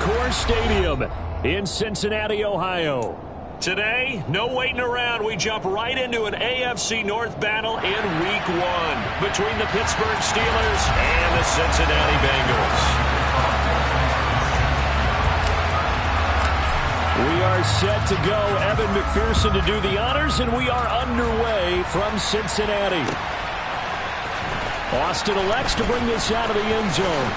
Coors Stadium in Cincinnati, Ohio. Today, no waiting around. We jump right into an AFC North battle in Week 1 between the Pittsburgh Steelers and the Cincinnati Bengals. We are set to go. Evan McPherson to do the honors, and we are underway from Cincinnati. Austin elects to bring this out of the end zone.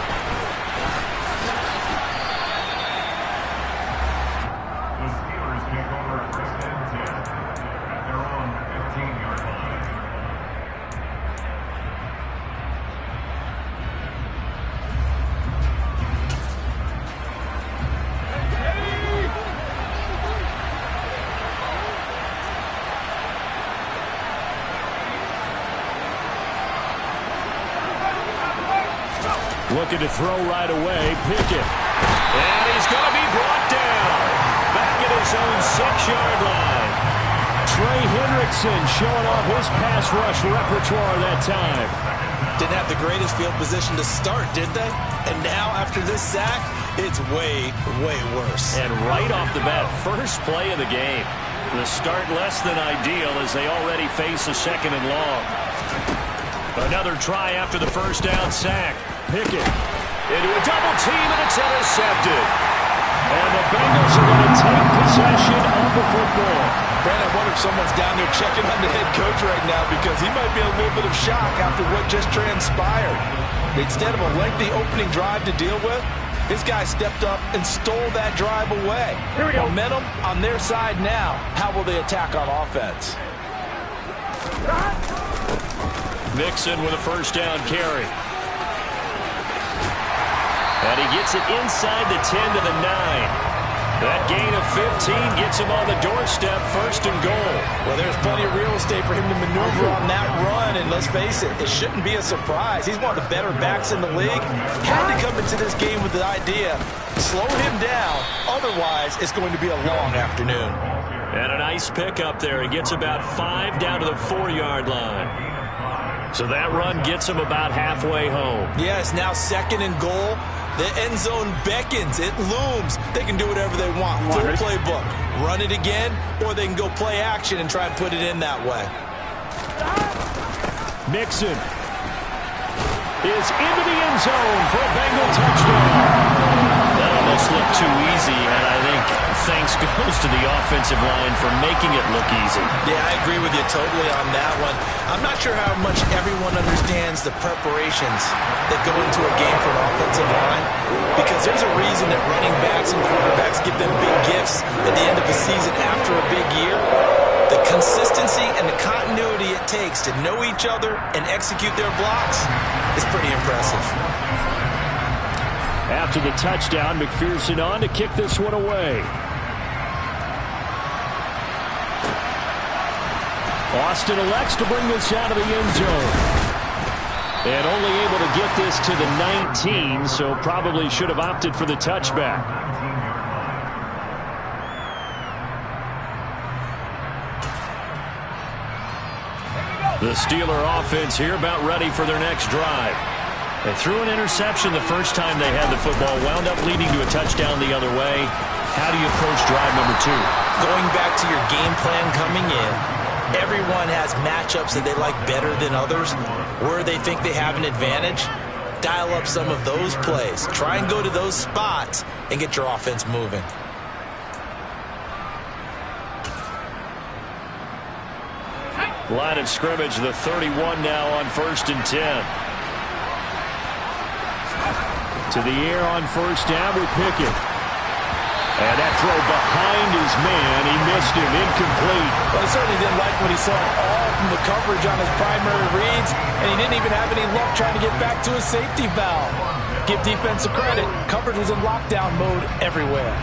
Looking to throw right away. Pickett. And he's going to be brought down. Back at his own 6-yard line. Trey Hendrickson showing off his pass rush repertoire that time. Didn't have the greatest field position to start, did they? And now, after this sack, it's way, way worse. And right off the bat, first play of the game. The start less than ideal as they already face a 2nd and long. Another try after the first down sack. Pickett into a double team, and it's intercepted. And the Bengals are going to take possession of the football. Brad, I wonder if someone's down there checking on the head coach right now because he might be in a little bit of shock after what just transpired. Instead of a lengthy opening drive to deal with, this guy stepped up and stole that drive away. Momentum on their side now. How will they attack on offense? Mixon with a first down carry. And he gets it inside the 10 to the 9. That gain of 15 gets him on the doorstep, 1st and goal. Well, there's plenty of real estate for him to maneuver on that run, and let's face it, it shouldn't be a surprise. He's one of the better backs in the league. Had to come into this game with the idea, slow him down, otherwise it's going to be a long afternoon. And a nice pick up there. He gets about 5 down to the 4-yard line. So that run gets him about halfway home. Yes, now 2nd and goal. The end zone beckons. It looms. They can do whatever they want. Full playbook. Run it again, or they can go play action and try and put it in that way. Mixon is into the end zone for a Bengal touchdown. That almost looked too easy, and I think thanks goes to the offensive line for making it look easy. Yeah, I agree with you totally on that one. I'm not sure how much everyone understands the preparations that go into a game for an offensive line, because there's a reason that running backs and quarterbacks give them big gifts at the end of the season after a big year. The consistency and the continuity it takes to know each other and execute their blocks is pretty impressive. After the touchdown, McPherson on to kick this one away. Austin elects to bring this out of the end zone. And only able to get this to the 19, so probably should have opted for the touchback. The Steeler offense here about ready for their next drive. They threw an interception the first time they had the football, wound up leading to a touchdown the other way. How do you approach drive number 2? Going back to your game plan coming in, everyone has matchups that they like better than others, where they think they have an advantage. Dial up some of those plays. Try and go to those spots and get your offense moving. Line of scrimmage, the 31 now on 1st and 10. To the air on 1st down with Pickett. And that throw behind his man. He missed him. Incomplete. Well, he certainly didn't like what he saw all from the coverage on his primary reads, and he didn't even have any luck trying to get back to his safety valve. Give defensive credit. Coverage was in lockdown mode everywhere.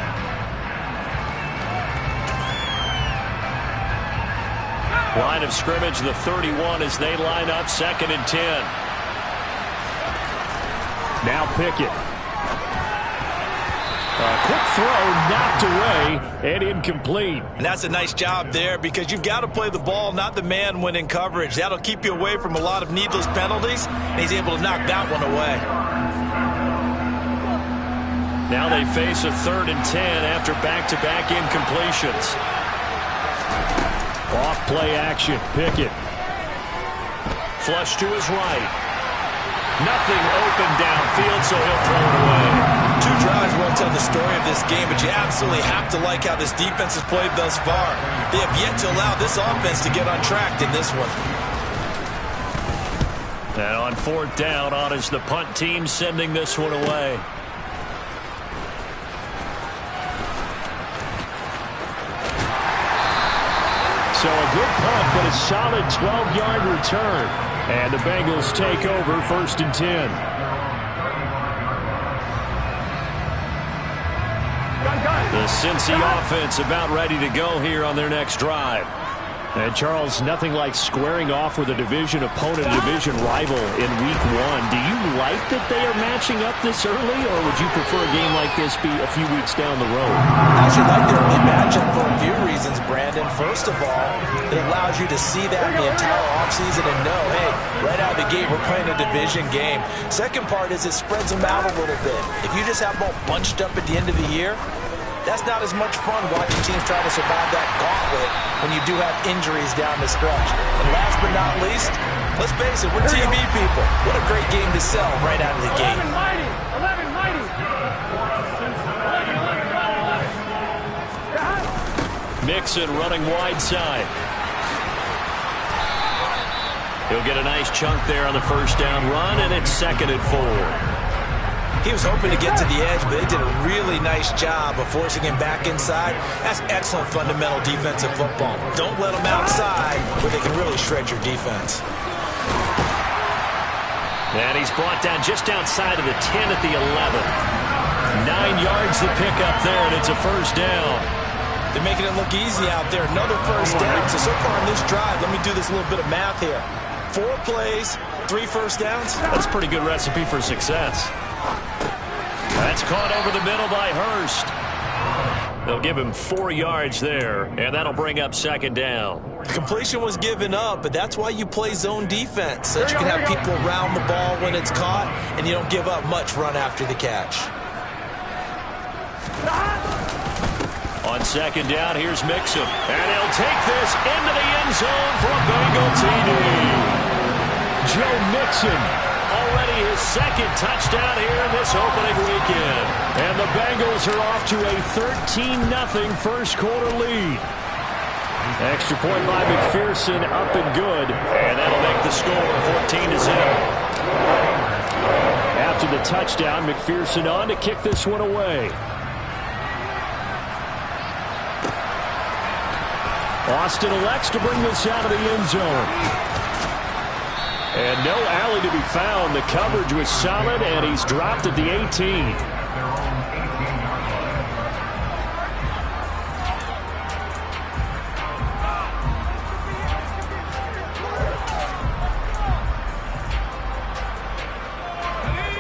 Line of scrimmage, the 31 as they line up 2nd and 10. Now Pickett. A quick throw knocked away and incomplete. And that's a nice job there because you've got to play the ball, not the man when in coverage. That'll keep you away from a lot of needless penalties, and he's able to knock that one away. Now they face a 3rd and 10 after back-to-back incompletions. Off play action. Pickett. Flush to his right. Nothing open downfield, so he'll throw it away. 2 drives won't tell the story of this game, but you absolutely have to like how this defense has played thus far. They have yet to allow this offense to get on track in this one. And on 4th down, on is the punt team sending this one away. So a good punt, but a solid 12-yard return. And the Bengals take over 1st and 10. The Cincy offense about ready to go here on their next drive. And Charles, nothing like squaring off with a division opponent, a division rival in week 1. Do you like that they are matching up this early, or would you prefer a game like this be a few weeks down the road? I actually like the early matchup for a few reasons, Brandon. First of all, it allows you to see that the entire offseason and know, hey, right out of the gate, we're playing a division game. Second part is it spreads them out a little bit. If you just have them all bunched up at the end of the year, that's not as much fun watching teams try to survive that gauntlet when you do have injuries down the stretch. And last but not least, let's face it, we're TV people. What a great game to sell right out of the gate. 11 mighty. Mixon running wide side. He'll get a nice chunk there on the 1st down run, and it's 2nd and 4. He was hoping to get to the edge, but they did a really nice job of forcing him back inside. That's excellent fundamental defensive football. Don't let them outside where they can really shred your defense. And he's brought down just outside of the 10 at the 11. 9 yards to pick up there, and it's a 1st down. They're making it look easy out there. Another 1st down. So far on this drive, let me do this little bit of math here. 4 plays, 3 1st downs. That's a pretty good recipe for success. That's caught over the middle by Hurst. They'll give him 4 yards there, and that'll bring up 2nd down. Completion was given up, but that's why you play zone defense, so that you can have people around the ball when it's caught, and you don't give up much run after the catch. On 2nd down, here's Mixon. And he'll take this into the end zone for a Bengal TD. Joe Mixon. Already his 2nd touchdown here in this opening weekend. And the Bengals are off to a 13-0 1st quarter lead. Extra point by McPherson, up and good. And that'll make the score 14-0. After the touchdown, McPherson on to kick this one away. Austin elects to bring this out of the end zone. And no alley to be found. The coverage was solid, and he's dropped at the 18.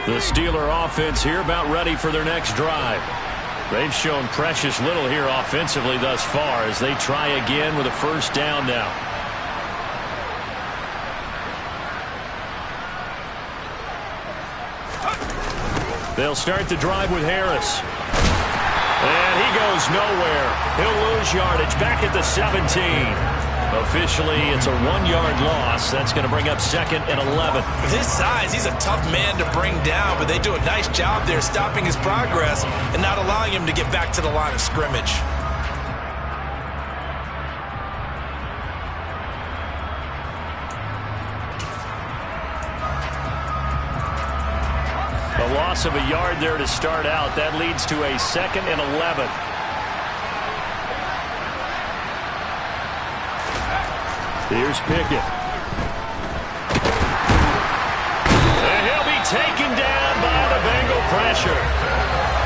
The Steeler offense here about ready for their next drive. They've shown precious little here offensively thus far as they try again with a 1st down now. They'll start the drive with Harris. And he goes nowhere. He'll lose yardage back at the 17. Officially, it's a 1-yard loss. That's going to bring up 2nd and 11. With his size, he's a tough man to bring down, but they do a nice job there stopping his progress and not allowing him to get back to the line of scrimmage. A loss of a yard there to start out. That leads to a 2nd and 11. Here's Pickett. And he'll be taken down by the Bengal pressure.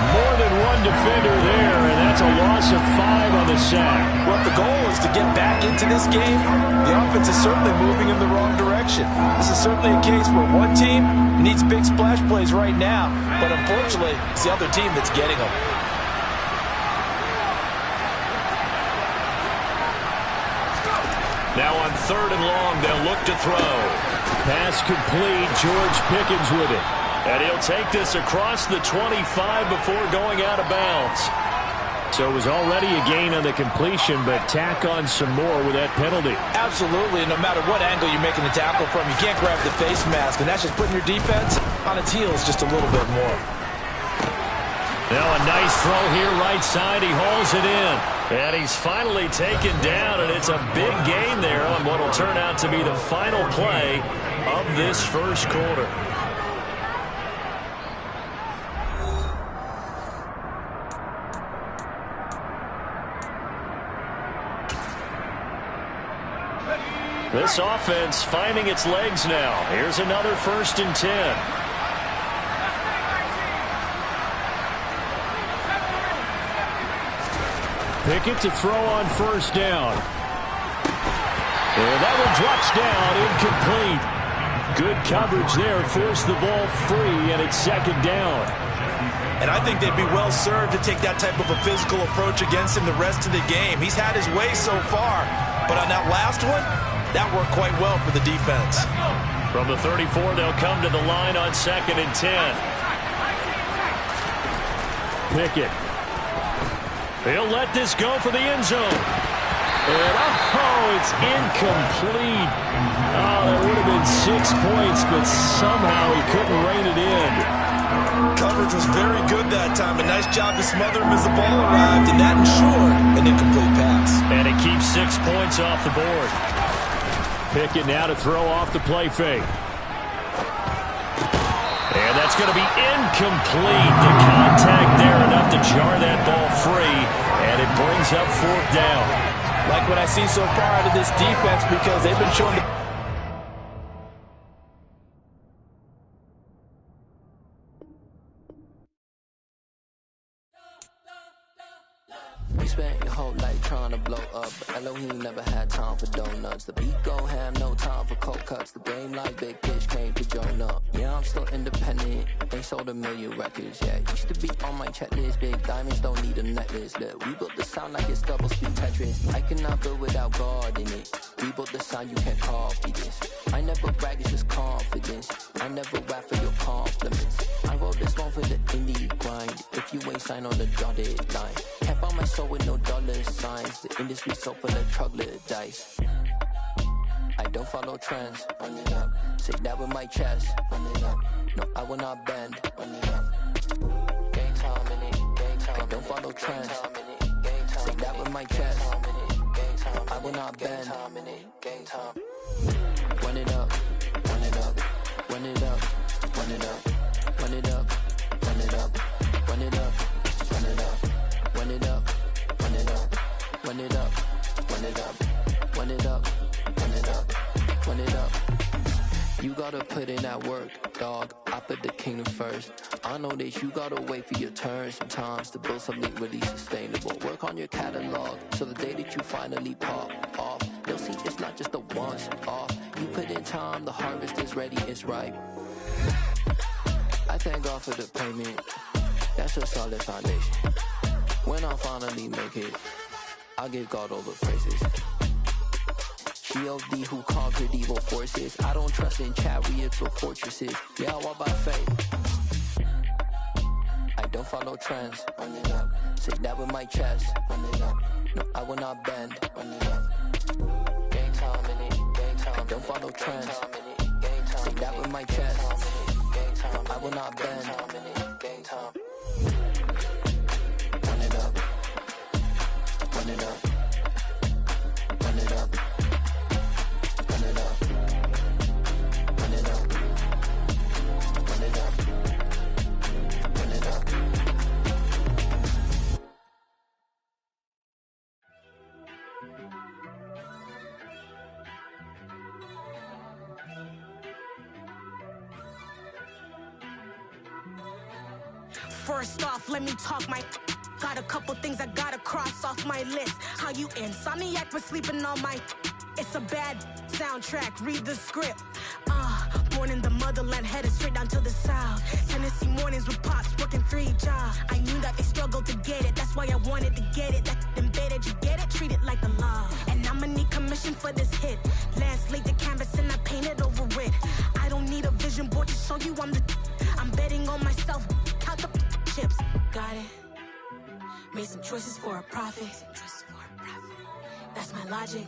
More than one defender there, and that's a loss of 5 on the sack. Well, if the goal is to get back into this game, the offense is certainly moving in the wrong direction. This is certainly a case where one team needs big splash plays right now, but unfortunately, it's the other team that's getting them. Now on 3rd and long, they'll look to throw. Pass complete. George Pickens with it. And he'll take this across the 25 before going out of bounds. So it was already a gain on the completion, but tack on some more with that penalty. Absolutely. No matter what angle you're making the tackle from, you can't grab the face mask, and that's just putting your defense on its heels just a little bit more. Now a nice throw here right side. He hauls it in. And he's finally taken down, and it's a big gain there on what will turn out to be the final play of this first quarter. This offense finding its legs now. Here's another 1st and 10. Pickett to throw on 1st down. And that one drops down, incomplete. Good coverage there, forced the ball free, and it's 2nd down. And I think they'd be well served to take that type of a physical approach against him the rest of the game. He's had his way so far, but on that last one, that worked quite well for the defense. From the 34, they'll come to the line on 2nd and 10. Pickett. He'll let this go for the end zone. And it's incomplete. Oh, that would have been 6 points, but somehow he couldn't rein it in. Coverage was very good that time. A nice job to smother him as the ball arrived, and that ensured an incomplete pass. And it keeps 6 points off the board. Pickett now to throw off the play fake. And that's going to be incomplete. The contact there enough to jar that ball free, and it brings up 4th down. Like what I see so far out of this defense, because they've been showing the You spent your whole life trying to blow up, but Elohim never had time for donuts. The beat go ham, no time for cold cuts. The game like Big Fish came to join up. Yeah, I'm still independent, they sold 1 million records. Yeah, used to be on my checklist. Big diamonds don't need a necklace. Look, we built the sound like it's double speed Tetris. I cannot build without God in it. We built the sound, you can't copy this. I never brag, it's just confidence. I never rap for your compliments. I wrote this one for the indie grind. If you ain't signed on the dotted line, can't buy my soul with no dollar signs. The industry so full of troglodytes. I don't follow trends. Run it up. Say that with my chest. Run it up. No, I will not bend. Run it up. Game time in it. Game time. I don't follow trends. Say that with my chest. I will not bend. Game time. Run it up. Run it up. Run it up. Run it up. Run it up. Run it up. Run it up. Run it up. Run it up. Run it up. Run it up. Run it up. Run it up. Run it up. Run it up. You gotta put in that work, dog. I put the kingdom first. I know that you gotta wait for your turn sometimes to build something really sustainable. Work on your catalog so the day that you finally pop off, they'll see it's not just a once off. You put in time, the harvest is ready, it's ripe. I thank God for the payment. That's a solid foundation. When I finally make it, I give God all the praises. G.O.D. who conquered evil forces. I don't trust in chariots or fortresses. Yeah, I walk by faith. I don't follow trends. Run it up. Say that with my chest. Run it up. No, I will not bend. Run it up. Game time in it. Game time. I don't follow trends. Say that with my chest. I will not bend. Game time. Run it up. Run it up. Run it up. Run it up. Run it up. Run it up. Run it up. First off, let me talk my. Got a couple things I gotta cross off my list. How you insomniac for sleeping on my. It's a bad soundtrack, read the script. Born in the motherland, headed straight down to the south. Tennessee mornings with pops, working 3 jobs. I knew that they struggled to get it, that's why I wanted to get it. That embedded, you get it, treat it like a law. And I'ma need commission for this hit. Last laid the canvas and I painted over it. I don't need a vision board to show you I'm the. I'm Made some choices for a profit. That's my logic.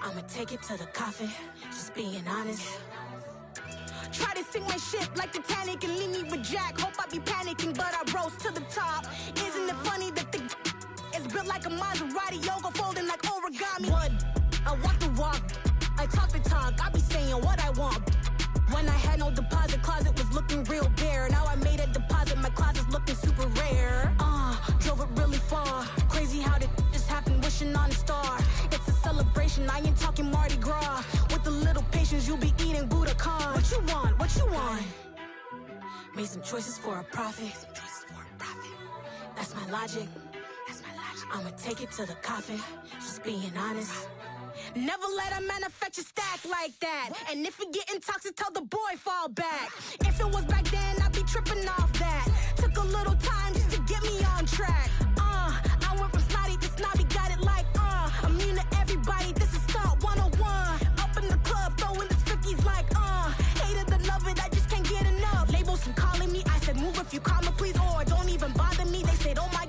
I'ma take it to the coffin. Just being honest. Try to sink my ship like Titanic and leave me with Jack. Hope I be panicking, but I rose to the top. Isn't it funny that the is built like a Maserati, yoga folding like origami? What? I walk the walk, I talk the talk, I be saying what I want. When I had no deposit, closet was looking real bare. Now I made a deposit, my closet's looking super rare. Drove it really far. Crazy how did this happen, wishing on a star. It's a celebration, I ain't talking Mardi Gras. With a little patience, you'll be eating Budokan. What you want? What you want? Made some choices for a profit. That's my logic. I'ma take it to the coffin. Just being honest. Never let a manufacture stack like that. And if you getting toxic, tell the boy fall back. If it was back then, I'd be tripping off that. Took a little time just to get me on track. I went from snotty to snobby, got it like immune to everybody, this is stunt 101. Up in the club, throwing the 50s like hate it or love it, I just can't get enough. Labels from calling me, I said move if you call me please, or don't even bother me. They said oh my